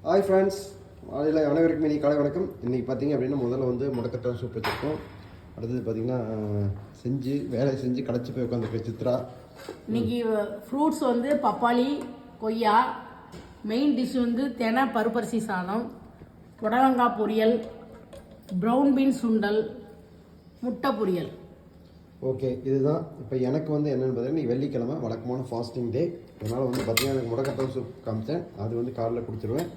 Hi friends, அதில் அனைவருக்கும் இன்றைக்கி காலை வணக்கம். இன்றைக்கி பார்த்தீங்க அப்படின்னா முதல்ல வந்து முடக்கத்தான் சூப் வச்சுருக்கோம். அடுத்தது பார்த்திங்கன்னா வேலை செஞ்சு களைச்சி போய் உட்காந்துருக்க சித்ரா. இன்றைக்கி ஃப்ரூட்ஸ் வந்து பப்பாளி, கொய்யா. மெயின் டிஷ் வந்து தெனை பருப்பரிசி சாதம், புடலங்காய் பொரியல், ப்ரௌன் பீன்ஸ் சுண்டல், முட்டை பொரியல். ஓகே, இதுதான் இப்போ எனக்கு வந்து என்னென்னு பார்த்தீங்கன்னா இன்றைக்கி வெள்ளிக்கிழமை வழக்கமான ஃபாஸ்டிங் டே. அதனால் வந்து பார்த்திங்கன்னா எனக்கு முடக்கத்தான் சூப் காமிச்சேன். அது வந்து காலையில் குடிச்சிடுவேன்.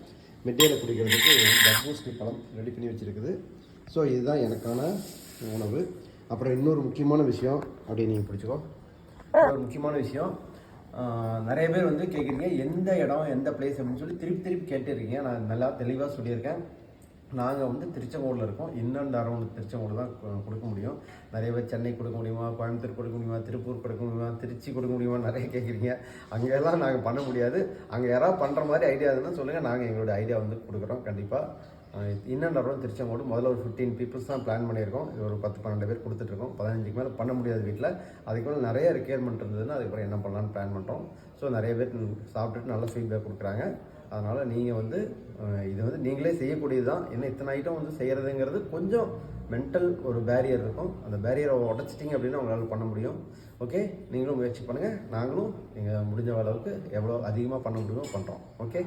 மிட்டேயில் குடிக்கிறதுக்கு தர்பூசணி பழம் ரெடி பண்ணி வச்சுருக்குது. ஸோ இதுதான் எனக்கான உணவு. அப்புறம் இன்னொரு முக்கியமான விஷயம் அப்படி நீங்கள் பிடிச்சிக்கோ. ஒரு முக்கியமான விஷயம், நிறைய பேர் வந்து கேட்குறீங்க எந்த இடம் எந்த பிளேஸ் அப்படின்னு சொல்லி திருப்பி கேட்டுருக்கீங்க. நான் நல்லா தெளிவாக சொல்லியிருக்கேன். நாங்கள் வந்து திருச்செங்கோடில் இருக்கோம். இன்னொன்று அரௌண்ட் திருச்செங்கோடு தான் கொடுக்க முடியும். நிறைய பேர் சென்னை கொடுக்க முடியுமா, கோயம்புத்தூர் கொடுக்க முடியுமா, திருப்பூர் கொடுக்க முடியுமா, திருச்சி கொடுக்க முடியுமா நிறைய கேட்குறீங்க. அங்கெல்லாம் நாங்கள் பண்ண முடியாது. அங்கே யாராவது பண்ணுற மாதிரி ஐடியா இருந்தால் சொல்லுங்கள், நாங்கள் எங்களோட ஐடியா வந்து கொடுக்குறோம் கண்டிப்பாக. இன்னொன்று அரௌண்ட் திருச்செங்கோடு முதல்ல ஒரு 15 பீப்புள்ஸ் தான் பிளான் பண்ணியிருக்கோம். இது ஒரு 10-12 பேர் கொடுத்துட்ருக்கோம். 15க்கு மேலே பண்ண முடியாது வீட்டில். அதுக்கு மேலே நிறைய ரெக்யர்மெண்ட் இருந்ததுன்னா அதுக்கப்புறம் என்ன பண்ணலான்னு பிளான் பண்ணுறோம். ஸோ நிறைய பேர் சாப்பிட்டுட்டு நல்ல ஃபீட்பேக் கொடுக்குறாங்க. அதனால் நீங்கள் வந்து இது வந்து நீங்களே செய்யக்கூடியது தான். என்ன இத்தனை ஐட்டம் வந்து செய்கிறதுங்கிறது கொஞ்சம் மென்டல் ஒரு பேரியர் இருக்கும். அந்த பேரியரை உடச்சிட்டிங்க அப்படின்னா உங்களால் பண்ண முடியும். ஓகே, நீங்களும் முயற்சி பண்ணுங்கள். நாங்களும் நீங்கள் முடிஞ்ச அளவுக்கு எவ்வளோ அதிகமாக பண்ண முடியுமோ பண்ணுறோம். ஓகே.